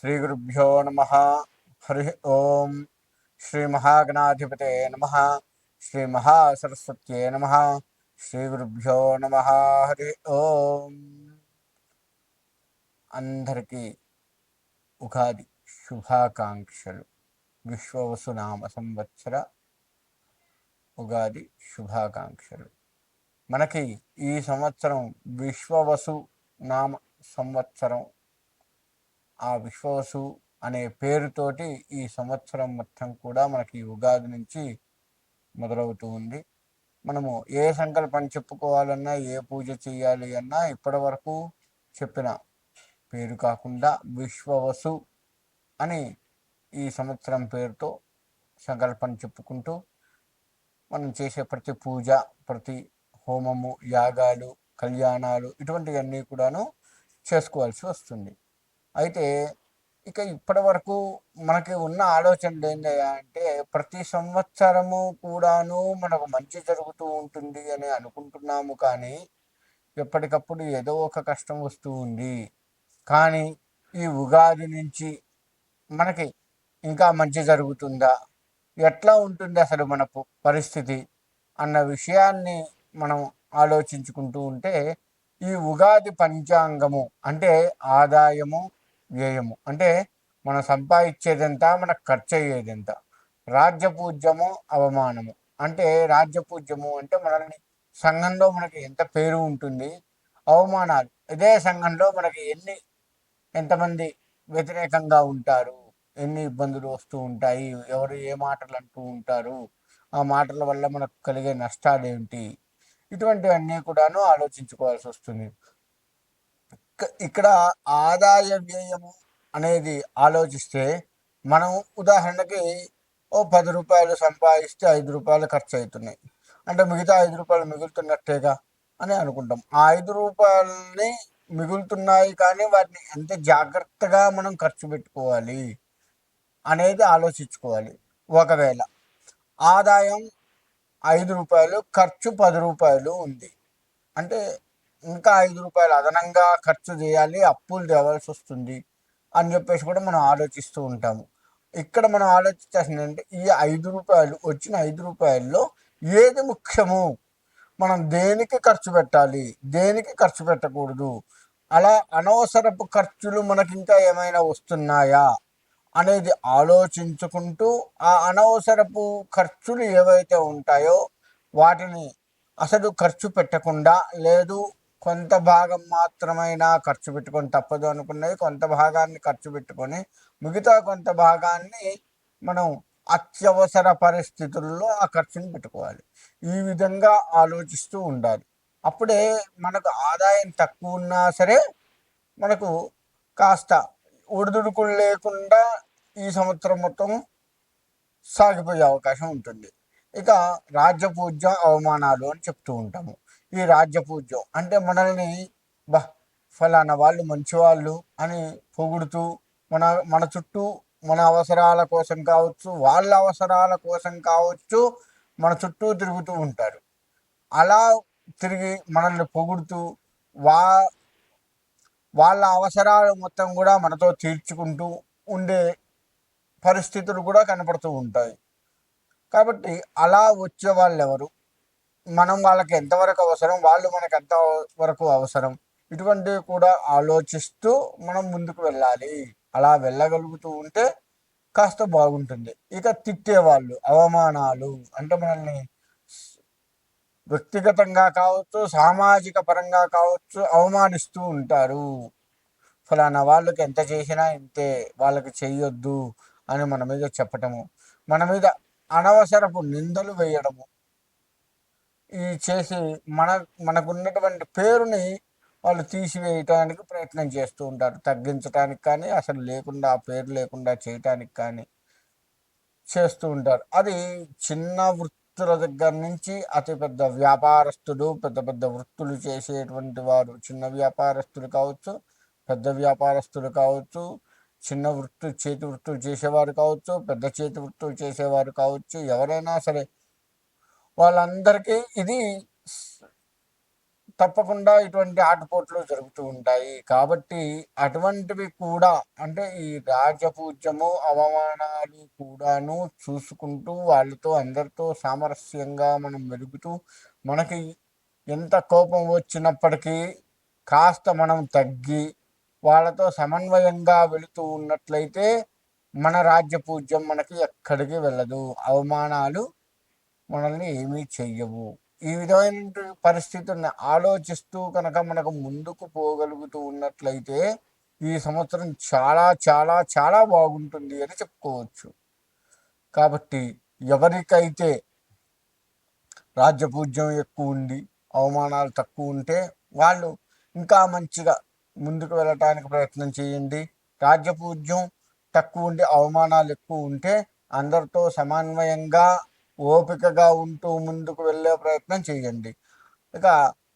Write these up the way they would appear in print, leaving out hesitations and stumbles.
శ్రీగురుభ్యో నమ. హరి ఓం. శ్రీ మహాగణాధిపతే నమ. శ్రీ మహాసరస్వత్యే నమ. శ్రీగురుభ్యో నమ. హరి ఓం. అందరికీ ఉగాది శుభాకాంక్షలు. విశ్వవసునామ సంవత్సర ఉగాది శుభాకాంక్షలు. మనకి ఈ సంవత్సరం విశ్వవసు నామ సంవత్సరం. ఆ విశ్వవసు అనే పేరుతోటి ఈ సంవత్సరం మొత్తం కూడా మనకి ఉగాది నుంచి మొదలవుతూ ఉంది. మనము ఏ సంకల్పం చెప్పుకోవాలన్నా, ఏ పూజ చేయాలి అన్నా ఇప్పటి వరకు చెప్పిన పేరు కాకుండా విశ్వవసు అని ఈ సంవత్సరం పేరుతో సంకల్పం చెప్పుకుంటూ మనం చేసే ప్రతి పూజ, ప్రతి హోమము, యాగాలు, కళ్యాణాలు ఇటువంటివన్నీ కూడాను చేసుకోవాల్సి వస్తుంది. అయితే ఇక ఇప్పటి వరకు మనకి ఉన్న ఆలోచనలు ఏంటంటే ప్రతి సంవత్సరము కూడాను మనకు మంచి జరుగుతూ ఉంటుంది అని అనుకుంటున్నాము. కానీ ఎప్పటికప్పుడు ఏదో ఒక కష్టం వస్తూ ఉంది. కానీ ఈ ఉగాది నుంచి మనకి ఇంకా మంచి జరుగుతుందా, ఎట్లా ఉంటుంది అసలు మన పరిస్థితి అన్న విషయాన్ని మనం ఆలోచించుకుంటూ ఉంటే, ఈ ఉగాది పంచాంగము అంటే ఆదాయము, వ్యయము, అంటే మనం సంపాదించేదెంత, మనకు ఖర్చు అయ్యేదెంత. రాజ్యపూజ్యము, అవమానము. అంటే రాజ్యపూజ్యము అంటే మనల్ని సంఘంలో మనకి ఎంత పేరు ఉంటుంది, అవమానాలు ఇదే సంఘంలో మనకి ఎంతమంది వ్యతిరేకంగా ఉంటారు, ఎన్ని ఇబ్బందులు వస్తూ ఉంటాయి, ఎవరు ఏ మాటలు అంటూ ఉంటారు, ఆ మాటల వల్ల మనకు కలిగే నష్టాలు ఏమిటి, ఇటువంటివన్నీ కూడాను ఆలోచించుకోవాల్సి వస్తుంది. ఇక్కడ ఆదాయ వ్యయము అనేది ఆలోచిస్తే, మనం ఉదాహరణకి ఓ 10 రూపాయలు సంపాదిస్తే 5 రూపాయలు ఖర్చు అవుతున్నాయి అంటే మిగతా 5 రూపాయలు మిగులుతున్నట్టేగా అని అనుకుంటాం. ఆ 5 రూపాయలని మిగులుతున్నాయి, కానీ వాటిని ఎంత జాగ్రత్తగా మనం ఖర్చు పెట్టుకోవాలి అనేది ఆలోచించుకోవాలి. ఒకవేళ ఆదాయం 5 రూపాయలు, ఖర్చు 10 రూపాయలు ఉంది అంటే ఇంకా 5 రూపాయలు అదనంగా ఖర్చు చేయాలి, అప్పులు తేవాల్సి వస్తుంది అని చెప్పేసి కూడా మనం ఆలోచిస్తూ ఉంటాము. ఇక్కడ మనం ఆలోచించాల్సింది అంటే ఈ 5 రూపాయలు, వచ్చిన 5 రూపాయల్లో ఏది ముఖ్యము, మనం దేనికి ఖర్చు పెట్టాలి, దేనికి ఖర్చు పెట్టకూడదు, అలా అనవసరపు ఖర్చులు మనకి ఇంకా ఏమైనా వస్తున్నాయా అనేది ఆలోచించుకుంటూ, ఆ అనవసరపు ఖర్చులు ఏవైతే ఉంటాయో వాటిని అసలు ఖర్చు పెట్టకుండా, లేదు కొంత భాగం మాత్రమైనా ఖర్చు పెట్టుకొని, తప్పదు అనుకున్నవి కొంత భాగాన్ని ఖర్చు పెట్టుకొని మిగతా కొంత భాగాన్ని మనం అత్యవసర పరిస్థితుల్లో ఆ ఖర్చుని పెట్టుకోవాలి. ఈ విధంగా ఆలోచిస్తూ ఉండాలి. అప్పుడే మనకు ఆదాయం తక్కువ ఉన్నా సరే మనకు కాస్త ఒడిదుడుకులు లేకుండా ఈ సంవత్సరం మొత్తం సాగిపోయే అవకాశం ఉంటుంది. ఇక రాజ్యపూజ్యం, అవమానాలు అని చెప్తూ ఉంటాము. ఈ రాజ్యపూజ్యం అంటే మనల్ని బా ఫలానా వాళ్ళు మంచివాళ్ళు అని పొగుడుతూ మన మన చుట్టూ మన అవసరాల కోసం కావచ్చు, వాళ్ళ అవసరాల కోసం కావచ్చు, మన చుట్టూ తిరుగుతూ ఉంటారు. అలా తిరిగి మనల్ని పొగుడుతూ వా వాళ్ళ అవసరాలు మొత్తం కూడా మనతో తీర్చుకుంటూ ఉండే పరిస్థితులు కూడా కనపడుతూ ఉంటాయి. కాబట్టి అలా వచ్చే వాళ్ళు ఎవరు, మనం వాళ్ళకి ఎంతవరకు అవసరం, వాళ్ళు మనకు ఎంతవరకు అవసరం, ఇటువంటివి కూడా ఆలోచిస్తూ మనం ముందుకు వెళ్ళాలి. అలా వెళ్ళగలుగుతూ ఉంటే కాస్త బాగుంటుంది. ఇక తిట్టేవాళ్ళు, అవమానాలు అంటే మనల్ని వ్యక్తిగతంగా కావచ్చు, సామాజిక పరంగా కావచ్చు అవమానిస్తూ ఉంటారు. ఫలానా వాళ్ళకి ఎంత చేసినా ఇంతే, వాళ్ళకి చెయ్యొద్దు అని మన మీద చెప్పటము, మన మీద అనవసరపు నిందలు వేయడము, ఈ చేసి మనకున్నటువంటి పేరుని వాళ్ళు తీసివేయటానికి ప్రయత్నం చేస్తూ ఉంటారు. తగ్గించడానికి కానీ, అసలు లేకుండా ఆ పేరు లేకుండా చేయటానికి కానీ చేస్తూ ఉంటారు. అది చిన్న వృత్తుల దగ్గర నుంచి అతి పెద్ద వ్యాపారస్తులు, పెద్ద పెద్ద వృత్తులు చేసేటువంటి వారు, చిన్న వ్యాపారస్తులు కావచ్చు, పెద్ద వ్యాపారస్తులు కావచ్చు, చిన్న చేతి వృత్తులు చేసేవారు కావచ్చు, పెద్ద చేతి వృత్తులు చేసేవారు కావచ్చు, ఎవరైనా సరే వాళ్ళందరికీ ఇది తప్పకుండా ఇటువంటి ఆటుపోట్లు జరుగుతూ ఉంటాయి. కాబట్టి అటువంటివి కూడా అంటే ఈ రాజపూజ్యము, అవమానాలు కూడాను చూసుకుంటూ వాళ్ళతో అందరితో సామరస్యంగా మనం మెలుగుతూ మనకి ఎంత కోపం వచ్చినప్పటికీ కాస్త మనం తగ్గి వాళ్ళతో సమన్వయంగా వెళుతూ ఉన్నట్లయితే మన రాజ్యపూజ్యం మనకి ఎక్కడికి వెళ్ళదు. అవమానాలు మనల్ని ఏమీ చెయ్యవు. ఈ విధమైన పరిస్థితుల్ని ఆలోచిస్తూ కనుక మనకు ముందుకు పోగలుగుతూ ఉన్నట్లయితే ఈ సంవత్సరం చాలా చాలా చాలా బాగుంటుంది అని చెప్పుకోవచ్చు. కాబట్టి ఎవరికైతే రాజ్యపూజ్యం ఎక్కువ ఉండి అవమానాలు తక్కువ ఉంటే వాళ్ళు ఇంకా మంచిగా ముందుకు వెళ్ళటానికి ప్రయత్నం చేయండి. రాజ్యపూజ్యం తక్కువ ఉండి అవమానాలు ఎక్కువ ఉంటే అందరితో సమన్వయంగా ఓపికగా ఉంటూ ముందుకు వెళ్ళే ప్రయత్నం చేయండి. ఇక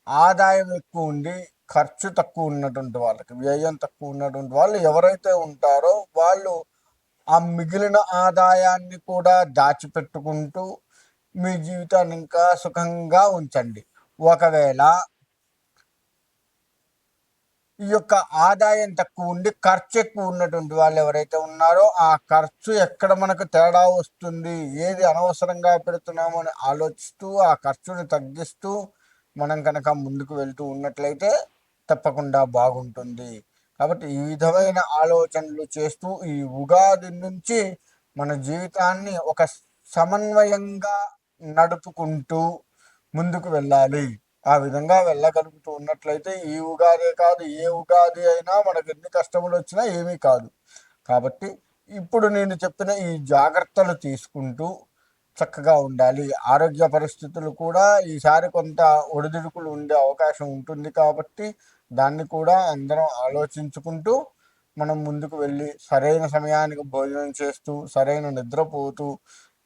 ఆదాయం ఎక్కువ ఉండి ఖర్చు తక్కువ ఉన్నటువంటి వాళ్ళకి, వ్యయం తక్కువ ఉన్నటువంటి వాళ్ళు ఎవరైతే ఉంటారో వాళ్ళు ఆ మిగిలిన ఆదాయాన్ని కూడా దాచిపెట్టుకుంటూ మీ జీవితాన్ని ఇంకా సుఖంగా ఉంచండి. ఒకవేళ ఈ యొక్క ఆదాయం తక్కువ ఉండి ఖర్చు ఎక్కువ ఉన్నటువంటి వాళ్ళు ఎవరైతే ఉన్నారో ఆ ఖర్చు ఎక్కడ మనకు తేడా వస్తుంది, ఏది అనవసరంగా పెడుతున్నామో అని ఆలోచిస్తూ ఆ ఖర్చుని తగ్గిస్తూ మనం కనుక ముందుకు వెళ్తూ ఉన్నట్లయితే తప్పకుండా బాగుంటుంది. కాబట్టి ఈ విధమైన ఆలోచనలు చేస్తూ ఈ ఉగాది నుంచి మన జీవితాన్ని ఒక సమన్వయంగా నడుపుకుంటూ ముందుకు వెళ్ళాలి. ఆ విధంగా వెళ్ళగలుగుతూ ఉన్నట్లయితే ఈ ఉగాదే కాదు ఏ ఉగాది అయినా మనకు ఎన్ని కష్టములు వచ్చినా ఏమీ కాదు. కాబట్టి ఇప్పుడు నేను చెప్పిన ఈ జాగ్రత్తలు తీసుకుంటూ చక్కగా ఉండాలి. ఆరోగ్య పరిస్థితులు కూడా ఈసారి కొంత ఒడిదుడుకులు ఉండే అవకాశం ఉంటుంది. కాబట్టి దాన్ని కూడా అందరం ఆలోచించుకుంటూ మనం ముందుకు వెళ్ళి సరైన సమయానికి భోజనం చేస్తూ సరైన నిద్రపోతూ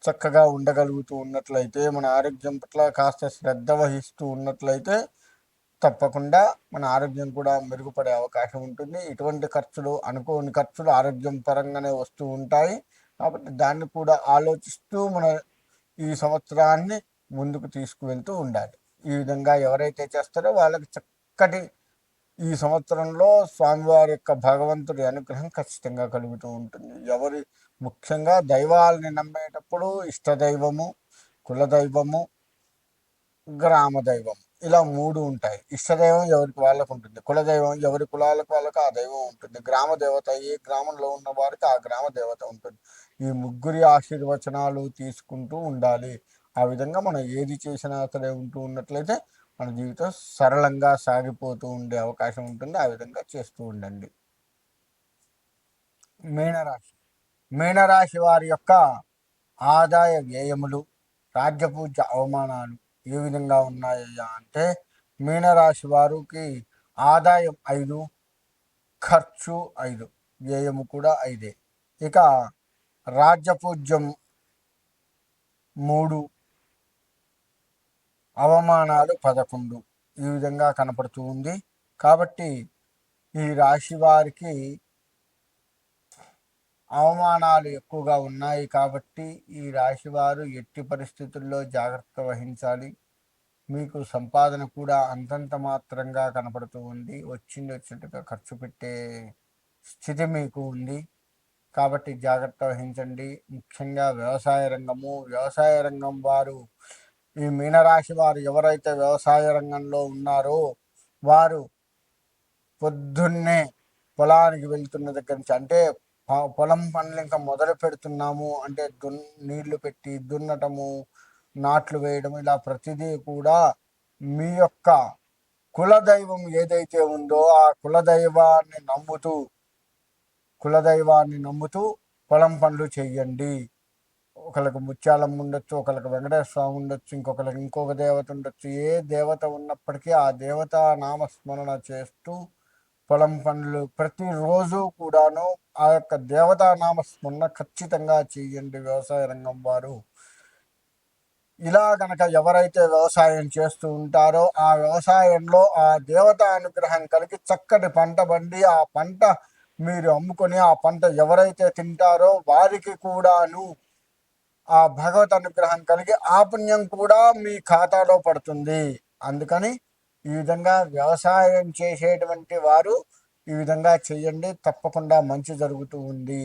చక్కగా ఉండగలుగుతూ ఉన్నట్లయితే మన ఆరోగ్యం పట్ల కాస్త శ్రద్ధ వహిస్తూ ఉన్నట్లయితే తప్పకుండా మన ఆరోగ్యం కూడా మెరుగుపడే అవకాశం ఉంటుంది. ఇటువంటి ఖర్చులు అనుకోని ఖర్చులు ఆరోగ్యం పరంగానే వస్తూ ఉంటాయి. కాబట్టి దాన్ని కూడా ఆలోచిస్తూ మన ఈ సంవత్సరాన్ని ముందుకు తీసుకువెళ్తూ ఉండాలి. ఈ విధంగా ఎవరైతే చేస్తారో వాళ్ళకి చక్కటి ఈ సంవత్సరంలో స్వామివారి యొక్క భగవంతుడి అనుగ్రహం ఖచ్చితంగా కలుగుతూ ఉంటుంది. ముఖ్యంగా దైవాలని నమ్మేటప్పుడు ఇష్టదైవము, కులదైవము, గ్రామదైవం ఇలా 3 ఉంటాయి. ఇష్టదైవం ఎవరికి వాళ్ళకు ఉంటుంది, కులదైవం ఎవరి కులాలకు వాళ్ళకు ఆ దైవం ఉంటుంది, గ్రామ దేవత ఏ గ్రామంలో ఉన్న వారికి ఆ గ్రామ దేవత ఉంటుంది. ఈ ముగ్గురి ఆశీర్వచనాలు తీసుకుంటూ ఉండాలి. ఆ విధంగా మనం ఏది చేసినా సరే ఉంటూ ఉన్నట్లయితే మన జీవితం సరళంగా సాగిపోతూ ఉండే అవకాశం ఉంటుంది. ఆ విధంగా చేస్తూ ఉండండి. మీనరాశి మీనరాశి వారి యొక్క ఆదాయ వ్యయములు, రాజ్యపూజ అవమానాలు ఏ విధంగా ఉన్నాయ్యా అంటే మీనరాశి వారికి ఆదాయం 5, ఖర్చు 5, వ్యయము కూడా 5. ఇక రాజ్యపూజ్యం 3, అవమానాలు 11 ఈ విధంగా కనపడుతూ ఉంది. కాబట్టి ఈ రాశి వారికి అవమానాలు ఎక్కువగా ఉన్నాయి. కాబట్టి ఈ రాశివారు ఎట్టి పరిస్థితుల్లో జాగ్రత్త వహించాలి. మీకు సంపాదన కూడా అంతంత మాత్రంగా కనపడుతూ ఉంది. వచ్చినట్టుగా ఖర్చు పెట్టే స్థితి మీకు ఉంది. కాబట్టి జాగ్రత్త వహించండి. ముఖ్యంగా వ్యవసాయ రంగం వారు, ఈ మీనరాశి వారు ఎవరైతే వ్యవసాయ రంగంలో ఉన్నారో వారు పొద్దున్నే పొలానికి వెళ్తున్న దగ్గర నుంచి అంటే పొలం పనులు ఇంకా మొదలు పెడుతున్నాము అంటే నీళ్లు పెట్టి దున్నటము, నాట్లు వేయడం ఇలా ప్రతిదీ కూడా మీ యొక్క కులదైవం ఏదైతే ఉందో ఆ కులదైవాన్ని నమ్ముతూ పొలం పనులు చెయ్యండి. ఒకరికి ముత్యాలమ్మ ఉండొచ్చు, ఒకరికి వెంకటేశ్వర స్వామి ఉండొచ్చు, ఇంకొకరికి ఇంకొక దేవత ఉండొచ్చు. ఏ దేవత ఉన్నప్పటికీ ఆ దేవత నామస్మరణ చేస్తూ పొలం పనులు ప్రతిరోజు కూడాను ఆ యొక్క దేవతా నామస్మరణ ఖచ్చితంగా చేయండి వ్యవసాయ రంగం వారు. ఇలా గనక ఎవరైతే వ్యవసాయం చేస్తూ ఉంటారో ఆ వ్యవసాయంలో ఆ దేవత అనుగ్రహం కలిగి చక్కటి పంట పండి ఆ పంట మీరు అమ్ముకొని ఆ పంట ఎవరైతే తింటారో వారికి కూడాను ఆ భగవత్ అనుగ్రహం కలిగి ఆ పుణ్యం కూడా మీ ఖాతాలో పడుతుంది. అందుకని ఈ విధంగా వ్యవసాయం చేసేటువంటి వారు ఈ విధంగా చేయండి, తప్పకుండా మంచి జరుగుతూ ఉంది.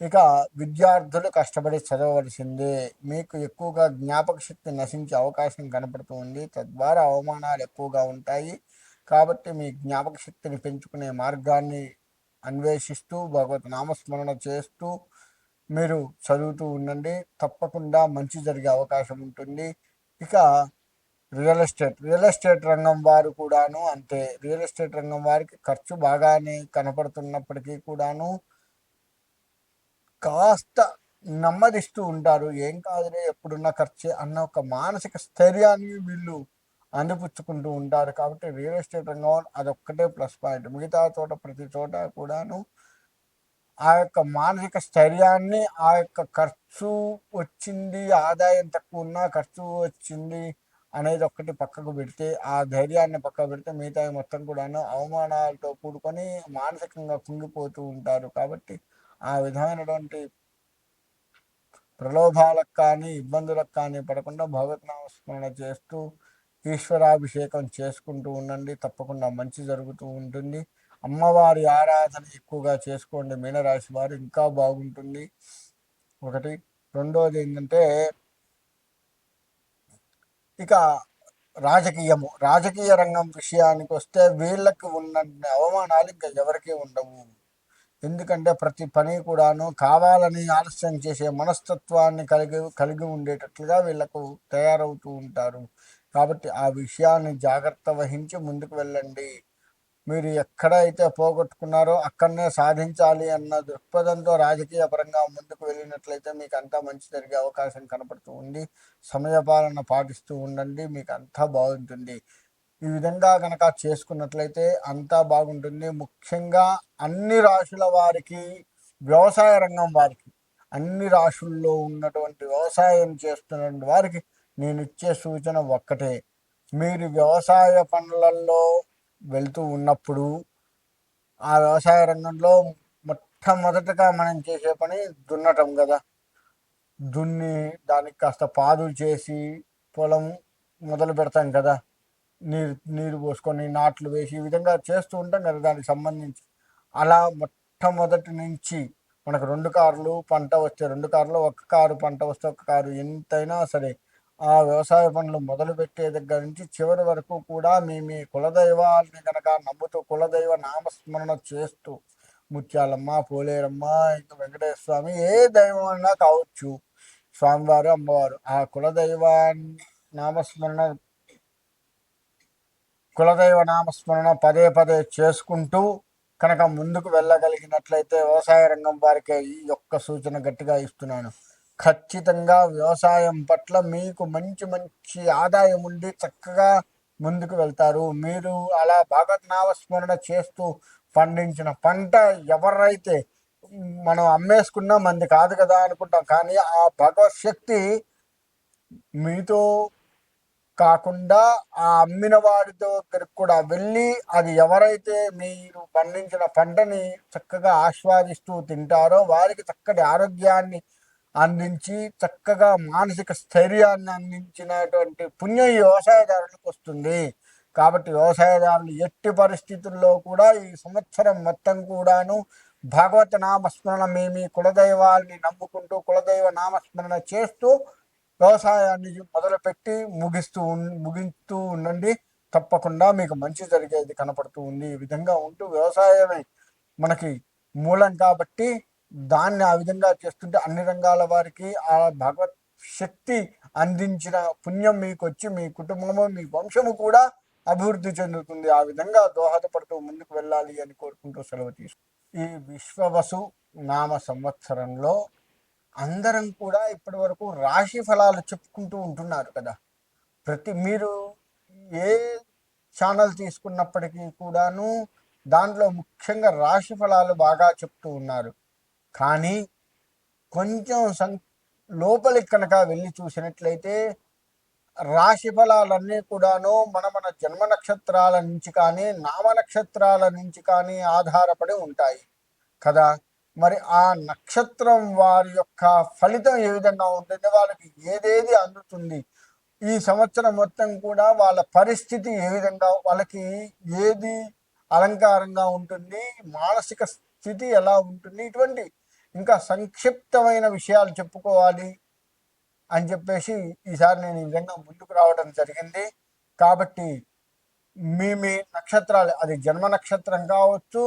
ఇక విద్యార్థులు కష్టపడి చదవవలసిందే. మీకు ఎక్కువగా జ్ఞాపక శక్తి నశించే అవకాశం కనపడుతూ ఉంది. తద్వారా అవమానాలు ఎక్కువగా ఉంటాయి. కాబట్టి మీ జ్ఞాపక శక్తిని పెంచుకునే మార్గాన్ని అన్వేషిస్తూ భగవత్ నామస్మరణ చేస్తూ మీరు చదువుతూ ఉండండి. తప్పకుండా మంచి జరిగే అవకాశం ఉంటుంది. ఇక రియల్ ఎస్టేట్ రంగం వారు కూడాను అంతే. రియల్ ఎస్టేట్ రంగం వారికి ఖర్చు బాగానే కనపడుతున్నప్పటికీ కూడాను కాస్త నెమ్మదిస్తూ ఉంటారు. ఏం కాదులే, ఎప్పుడున్న ఖర్చే అన్న ఒక మానసిక స్థైర్యాన్ని వీళ్ళు అందిపుచ్చుకుంటూ ఉంటారు. కాబట్టి రియల్ ఎస్టేట్ రంగం అదొక్కటే ప్లస్ పాయింట్. మిగతా చోట ప్రతి చోట కూడాను ఆ యొక్క మానసిక స్థైర్యాన్ని, ఆ యొక్క ఖర్చు వచ్చింది, ఆదాయం తక్కువ ఉన్నా ఖర్చు వచ్చింది అనేది ఒక్కటి పక్కకు పెడితే, ఆ ధైర్యాన్ని పక్కకు పెడితే మిగతావి మొత్తం కూడాను అవమానాలతో కూడుకొని మానసికంగా కుంగిపోతూ ఉంటారు. కాబట్టి ఆ విధమైనటువంటి ప్రలోభాలకు కానీ ఇబ్బందులకు కానీ పడకుండా భగవద్నామస్మరణ చేస్తూ ఈశ్వరాభిషేకం చేసుకుంటూ ఉండండి. తప్పకుండా మంచి జరుగుతూ ఉంటుంది. అమ్మవారి ఆరాధన ఎక్కువగా చేసుకోండి. మీనరాశి వారు ఇంకా బాగుంటుంది. ఒకటి. రెండోది ఏంటంటే ఇక రాజకీయ రంగం విషయానికి వస్తే వీళ్ళకి ఉన్న అవమానాలు ఇంకా ఎవరికీ ఉండవు. ఎందుకంటే ప్రతి పని కూడాను కావాలని ఆలస్యం చేసే మనస్తత్వాన్ని కలిగి కలిగి ఉండేటట్లుగా వీళ్ళకు తయారవుతూ ఉంటారు. కాబట్టి ఆ విషయాన్ని జాగ్రత్త వహించి ముందుకు వెళ్ళండి. మీరు ఎక్కడైతే పోగొట్టుకున్నారో అక్కడనే సాధించాలి అన్న దృక్పథంతో రాజకీయ పరంగా ముందుకు వెళ్ళినట్లయితే మీకు అంతా మంచి జరిగే అవకాశం కనపడుతూ ఉంది. సమయపాలన పాటిస్తూ ఉండండి, మీకు అంతా బాగుంటుంది. ఈ విధంగా కనుక చేసుకున్నట్లయితే అంతా బాగుంటుంది. ముఖ్యంగా అన్ని రాశుల వారికి, వ్యవసాయ రంగం వారికి, అన్ని రాశుల్లో ఉన్నటువంటి వ్యవసాయం చేస్తున్న వారికి నేను ఇచ్చే సూచన ఒక్కటే. మీరు వ్యవసాయ పనులలో వెళ్తూ ఉన్నప్పుడు ఆ వ్యవసాయ రంగంలో మొట్టమొదటగా మనం చేసే పని దున్నటం కదా. దున్ని దానికి కాస్త పాదులు చేసి పొలం మొదలు పెడతాం కదా. నీరు పోసుకొని నాట్లు వేసి ఈ విధంగా చేస్తూ ఉంటాం కదా దానికి సంబంధించి. అలా మొట్టమొదటి నుంచి మనకు 2 కార్లు పంట వస్తే 2 కార్లు, 1 కారు పంట వస్తే 1 కారు, ఎంతైనా సరే ఆ వ్యవసాయ పనులు మొదలుపెట్టే దగ్గర నుంచి చివరి వరకు కూడా మీ మీ కులదైవాల్ని కనుక నమ్ముతూ కులదైవ నామస్మరణ చేస్తూ ముత్యాలమ్మ, పోలేరమ్మ, ఇంకా వెంకటేశ్వర స్వామి, ఏ దైవం అయినా కావచ్చు, స్వామివారు, అమ్మవారు, ఆ కులదైవాన్ని నామస్మరణ కులదైవ నామస్మరణ పదే పదే చేసుకుంటూ కనుక ముందుకు వెళ్ళగలిగినట్లయితే వ్యవసాయ రంగం వారికి ఈ యొక్క సూచన గట్టిగా ఇస్తున్నాను. ఖచ్చితంగా వ్యవసాయం పట్ల మీకు మంచి మంచి ఆదాయం ఉండి చక్కగా ముందుకు వెళ్తారు. మీరు అలా భగవత్ నామస్మరణ చేస్తూ పండించిన పంట ఎవరైతే మనం అమ్మేసుకున్నా మంది కాదు కదా అనుకుంటాం, కానీ ఆ భగవత్ శక్తి మీతో కాకుండా ఆ అమ్మిన వారి దగ్గరికి కూడా వెళ్ళి అది ఎవరైతే మీరు పండించిన పంటని చక్కగా ఆస్వాదిస్తూ తింటారో వారికి చక్కటి ఆరోగ్యాన్ని అందించి చక్కగా మానసిక స్థైర్యాన్ని అందించినటువంటి పుణ్యం ఈ వ్యవసాయదారులకు వస్తుంది. కాబట్టి వ్యవసాయదారులు ఎట్టి పరిస్థితుల్లో కూడా ఈ సంవత్సరం మొత్తం కూడాను భగవత్ నామస్మరణ మీ కులదైవాల్ని నమ్ముకుంటూ కులదైవ నామస్మరణ చేస్తూ వ్యవసాయాన్ని మొదలుపెట్టి ముగిస్తూ ఉండండి. తప్పకుండా మీకు మంచి జరిగేది కనపడుతూ ఉంది. ఈ విధంగా ఉంటూ వ్యవసాయమే మనకి మూలం కాబట్టి దాన్ని ఆ విధంగా చేస్తుంటే అన్ని రంగాల వారికి ఆ భగవత్ శక్తి అందించిన పుణ్యం మీకు వచ్చి మీ కుటుంబము, మీ వంశము కూడా అభివృద్ధి చెందుతుంది. ఆ విధంగా దోహదపడుతూ ముందుకు వెళ్ళాలి అని కోరుకుంటూ సెలవు తీసుకుంటాం. ఈ విశ్వవసు నామ సంవత్సరంలో అందరం కూడా ఇప్పటి వరకు రాశి ఫలాలు చెప్పుకుంటూ ఉంటున్నారు కదా. మీరు ఏ ఛానల్ తీసుకున్నప్పటికీ కూడాను దాంట్లో ముఖ్యంగా రాశి ఫలాలు బాగా చెప్తూ ఉన్నారు. కానీ కొంచెం లోపలికి కనుక వెళ్ళి చూసినట్లయితే రాశి ఫలాలన్నీ కూడాను మన జన్మ నక్షత్రాల నుంచి కానీ నామ నక్షత్రాల నుంచి కానీ ఆధారపడి ఉంటాయి కదా. మరి ఆ నక్షత్రం వారి యొక్క ఫలితం ఏ విధంగా ఉంటుంది, వాళ్ళకి ఏదేది అందుతుంది, ఈ సంవత్సరం మొత్తం కూడా వాళ్ళ పరిస్థితి ఏ విధంగా, వాళ్ళకి ఏది అలంకారంగా ఉంటుంది, మానసిక స్థితి ఎలా ఉంటుంది, ఇటువంటి ఇంకా సంక్షిప్తమైన విషయాలు చెప్పుకోవాలి అని చెప్పేసి ఈసారి నేను ఈ విధంగా ముందుకు రావడం జరిగింది. కాబట్టి మీ నక్షత్రాలు, అది జన్మ నక్షత్రం కావచ్చు,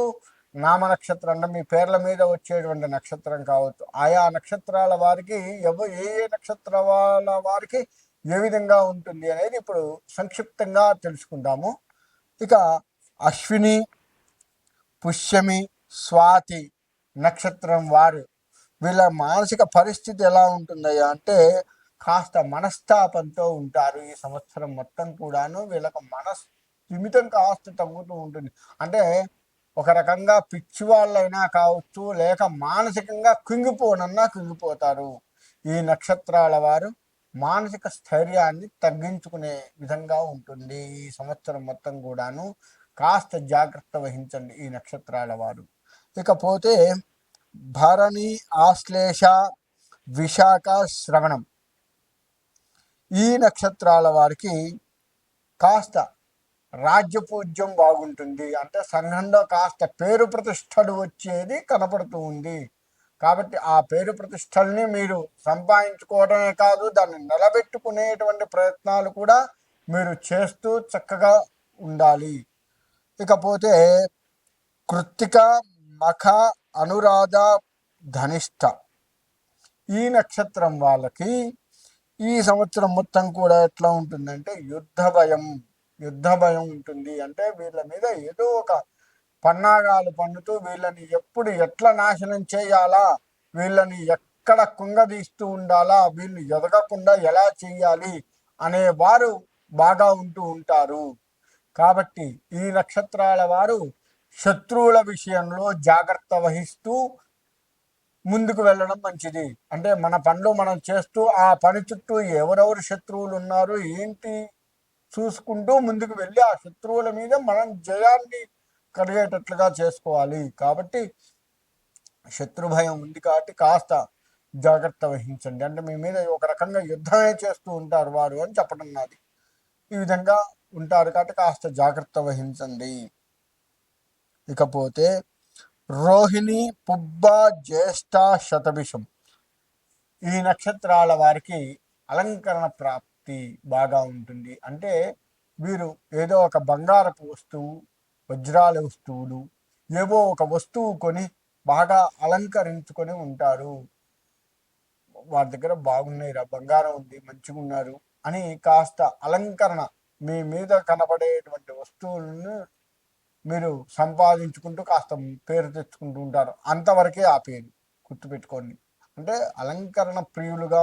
నామ నక్షత్రం అంటే మీ పేర్ల మీద వచ్చేటువంటి నక్షత్రం కావచ్చు, ఆయా నక్షత్రాల వారికి ఏ ఏ నక్షత్రాల వారికి ఏ విధంగా ఉంటుంది అనేది ఇప్పుడు సంక్షిప్తంగా తెలుసుకుందాము. ఇక అశ్విని, పుష్యమి, స్వాతి నక్షత్రం వారు, వీళ్ళ మానసిక పరిస్థితి ఎలా ఉంటుందయ్యా అంటే కాస్త మనస్తాపంతో ఉంటారు. ఈ సంవత్సరం మొత్తం కూడాను వీళ్ళకి స్థిమితం కాస్త తగ్గుతూ ఉంటుంది. అంటే ఒక రకంగా పిచ్చి వాళ్ళైనా కావచ్చు, లేక మానసికంగా కుంగిపోతారు. ఈ నక్షత్రాల వారు మానసిక స్థైర్యాన్ని తగ్గించుకునే విధంగా ఉంటుంది. ఈ సంవత్సరం మొత్తం కూడాను కాస్త జాగ్రత్త వహించండి ఈ నక్షత్రాల వారు. ఇకపోతే భరణి, ఆశ్లేష, విశాఖ, శ్రవణం ఈ నక్షత్రాల వారికి కాస్త రాజ్యపూజ్యం బాగుంటుంది. అంటే సంఘంలో కాస్త పేరు ప్రతిష్టలు వచ్చేది కనపడుతూ ఉంది. కాబట్టి ఆ పేరు ప్రతిష్టల్ని మీరు సంపాదించుకోవడమే కాదు, దాన్ని నిలబెట్టుకునేటువంటి ప్రయత్నాలు కూడా మీరు చేస్తూ చక్కగా ఉండాలి. ఇకపోతే కృత్తిక, మఖ, అనురాధ, ధనిష్ట ఈ నక్షత్రం వాళ్ళకి ఈ సంవత్సరం మొత్తం కూడా ఎట్లా ఉంటుందంటే యుద్ధ భయం ఉంటుంది. అంటే వీళ్ళ మీద ఏదో ఒక పన్నాగాలు పన్నుతూ వీళ్ళని ఎప్పుడు ఎట్లా నాశనం చేయాలా, వీళ్ళని ఎక్కడ కుంగదీస్తూ ఉండాలా, వీళ్ళు ఎదగకుండా ఎలా చేయాలి అనే వారు బాగా ఉంటూ ఉంటారు. కాబట్టి ఈ నక్షత్రాల వారు శత్రువుల విషయంలో జాగ్రత్త వహిస్తూ ముందుకు వెళ్ళడం మంచిది. అంటే మన పనులు మనం చేస్తూ ఆ పని చుట్టూ ఎవరెవరు శత్రువులు ఉన్నారు ఏంటి చూసుకుంటూ ముందుకు వెళ్ళి ఆ శత్రువుల మీద మనం జయాన్ని కలిగేటట్లుగా చేసుకోవాలి. కాబట్టి శత్రు భయం ఉంది కాబట్టి కాస్త జాగ్రత్త వహించండి. అంటే మీ మీద ఒక రకంగా యుద్ధమే చేస్తూ ఉంటారు వారు అని చెప్పడం నాది. ఈ విధంగా ఉంటారు కాబట్టి కాస్త జాగ్రత్త వహించండి. ఇకపోతే రోహిణి, పుబ్బ, జ్యేష్ఠ, శతభిషం ఈ నక్షత్రాల వారికి అలంకరణ ప్రాప్తి బాగా ఉంటుంది. అంటే వీరు ఏదో ఒక బంగారపు వస్తువు, వజ్రాల వస్తువులు, ఏవో ఒక వస్తువు కొని బాగా అలంకరించుకొని ఉంటారు. వారి దగ్గర బాగున్నాయి రా, బంగారం ఉంది, మంచిగా ఉన్నారు అని కాస్త అలంకరణ మీ మీద కనబడేటువంటి వస్తువులను మీరు సంపాదించుకుంటూ కాస్త పేరు తెచ్చుకుంటూ ఉంటారు. అంతవరకే ఆ పేరు గుర్తుపెట్టుకోండి. అంటే అలంకరణ ప్రియులుగా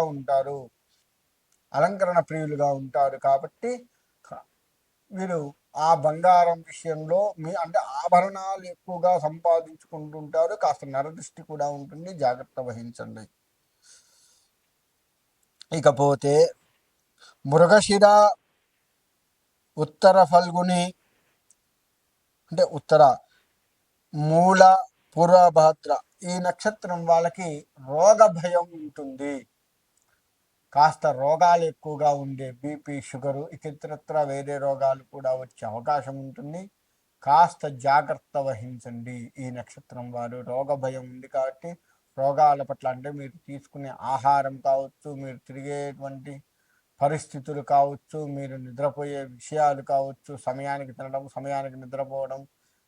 ఉంటారు కాబట్టి మీరు ఆ బంగారం విషయంలో అంటే ఆభరణాలు ఎక్కువగా సంపాదించుకుంటుంటారు. కాస్త నరదృష్టి కూడా ఉంటుంది, జాగ్రత్త వహించండి. ఇకపోతే మృగశిర, ఉత్తర ఫల్గుని అంటే ఉత్తర, మూల, పూర్వభాద్ర ఈ నక్షత్రం వాళ్ళకి రోగ భయం ఉంటుంది. కాస్త రోగాలు ఎక్కువగా ఉండే బీపీ, షుగరు, ఇతరత్ర వేరే రోగాలు కూడా వచ్చే అవకాశం ఉంటుంది. కాస్త జాగ్రత్త వహించండి ఈ నక్షత్రం వారు. రోగ భయం ఉంది కాబట్టి రోగాల పట్ల అంటే మీరు తీసుకునే ఆహారం కావచ్చు, మీరు తిరిగేటువంటి పరిస్థితులు కావచ్చు, మీరు నిద్రపోయే విషయాలు కావచ్చు, సమయానికి తినడం, సమయానికి నిద్రపోవడం,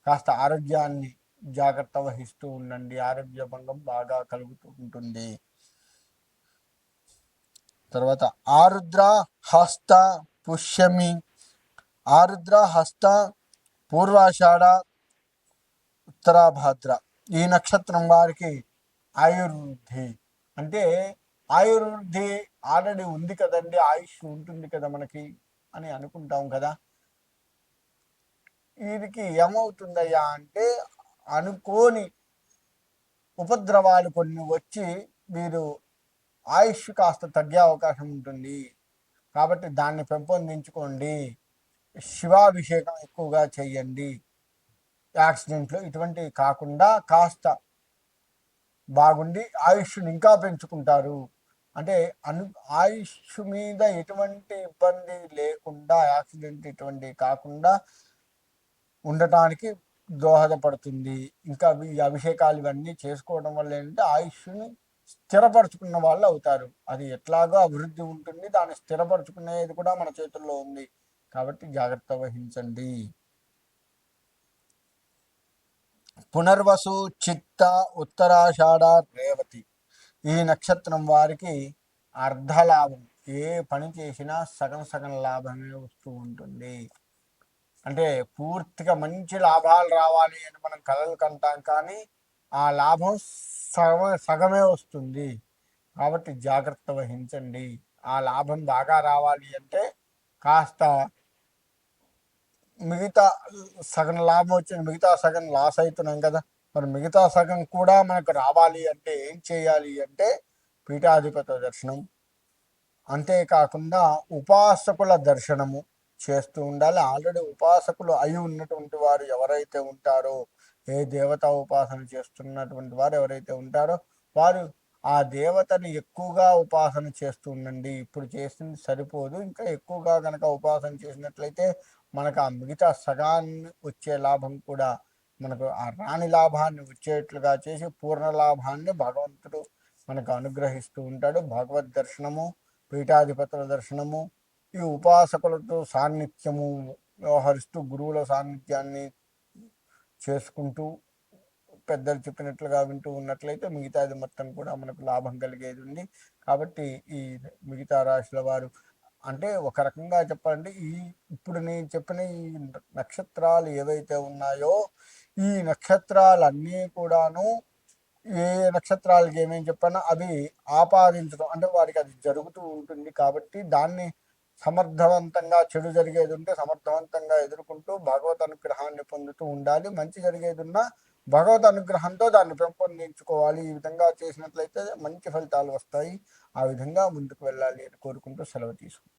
కాస్త ఆరోగ్యాన్ని జాగ్రత్త వహిస్తూ ఉండండి. ఆరోగ్య భంగం బాగా కలుగుతూ ఉంటుంది. తర్వాత ఆరుద్ర, హస్త, పుష్యమి, ఆరుద్ర, హస్త, పూర్వాషాఢ, ఉత్తరాభాద్ర ఈ నక్షత్రం వారికి ఆయుర్వృద్ధి. అంటే ఆయుర్వృద్ధి ఆల్రెడీ ఉంది కదండి, ఆయుష్ ఉంటుంది కదా మనకి అని అనుకుంటాం కదా. వీరికి ఏమవుతుందయ్యా అంటే అనుకోని ఉపద్రవాలు కొన్ని వచ్చి మీరు ఆయుష్ కాస్త తగ్గే అవకాశం ఉంటుంది. కాబట్టి దాన్ని పెంపొందించుకోండి. శివాభిషేకం ఎక్కువగా చెయ్యండి. యాక్సిడెంట్లు ఇటువంటివి కాకుండా కాస్త బాగుండి ఆయుష్ని ఇంకా పెంచుకుంటారు. అంటే ఆయుష్ మీద ఎటువంటి ఇబ్బంది లేకుండా, యాక్సిడెంట్ ఇటువంటి కాకుండా ఉండటానికి దోహదపడుతుంది. ఇంకా ఈ అభిషేకాలు ఇవన్నీ చేసుకోవడం వల్ల ఏంటంటే ఆయుష్ని స్థిరపరచుకున్న వాళ్ళు అవుతారు. అది ఎట్లాగో అభివృద్ధి ఉంటుంది, దాన్ని స్థిరపరచుకునేది కూడా మన చేతుల్లో ఉంది. కాబట్టి జాగ్రత్త వహించండి. పునర్వసు, చిత్త, ఉత్తరాషాఢ, రేవతి ఈ నక్షత్రం వారికి అర్ధలాభం. ఏ పని చేసినా సగం సగం లాభమే వస్తూ ఉంటుంది. అంటే పూర్తిగా మంచి లాభాలు రావాలి అని మనం కలలు కంటాం, కానీ ఆ లాభం సగమే వస్తుంది. కాబట్టి జాగ్రత్త వహించండి. ఆ లాభం బాగా రావాలి అంటే కాస్త మిగతా సగం లాభం వచ్చింది, మిగతా సగం లాస్ అవుతున్నాం కదా. మరి మిగతా సగం కూడా మనకు రావాలి అంటే ఏం చేయాలి అంటే పీఠాధిపతి దర్శనం, అంతేకాకుండా ఉపాసకుల దర్శనము చేస్తూ ఉండాలి. ఆల్రెడీ ఉపాసకులు అయి ఉన్నటువంటి వారు ఎవరైతే ఉంటారో, ఏ దేవతా ఉపాసన చేస్తున్నటువంటి వారు ఎవరైతే ఉంటారో వారు ఆ దేవతని ఎక్కువగా ఉపాసన చేస్తూ ఉండండి. ఇప్పుడు చేసింది సరిపోదు, ఇంకా ఎక్కువగా కనుక ఉపాసన చేసినట్లయితే మనకు ఆ మిగతా సగాన్ని వచ్చే లాభం కూడా మనకు ఆ రాణి లాభాన్ని వచ్చేట్లుగా చేసి పూర్ణ లాభాన్ని భగవంతుడు మనకు అనుగ్రహిస్తూ ఉంటాడు. భగవద్ దర్శనము, పీఠాధిపతుల దర్శనము, ఈ ఉపాసకులతో సాన్నిధ్యము వ్యవహరిస్తూ గురువుల సాన్నిధ్యాన్ని చేసుకుంటూ పెద్దలు చెప్పినట్లుగా వింటూ ఉన్నట్లయితే మిగతాది మొత్తం కూడా మనకు లాభం కలిగేది ఉంది. కాబట్టి ఈ మిగతా రాశుల వారు అంటే ఒక రకంగా చెప్పాలంటే ఇప్పుడు నేను చెప్పిన ఈ నక్షత్రాలు ఏవైతే ఉన్నాయో ఈ నక్షత్రాలన్నీ కూడాను ఏ నక్షత్రాలకి ఏమేమి చెప్పానో అవి ఆపాదించడం అంటే వారికి అది జరుగుతూ ఉంటుంది. కాబట్టి దాన్ని సమర్థవంతంగా, చెడు జరిగేది ఉంటే సమర్థవంతంగా ఎదుర్కొంటూ భగవత్ అనుగ్రహాన్ని పొందుతూ ఉండాలి. మంచి జరిగేది ఉన్నా భగవద్ అనుగ్రహంతో దాన్ని పెంపొందించుకోవాలి. ఈ విధంగా చేసినట్లయితే మంచి ఫలితాలు వస్తాయి. ఆ విధంగా ముందుకు వెళ్ళాలి అని కోరుకుంటూ సెలవు తీసుకుంటాం.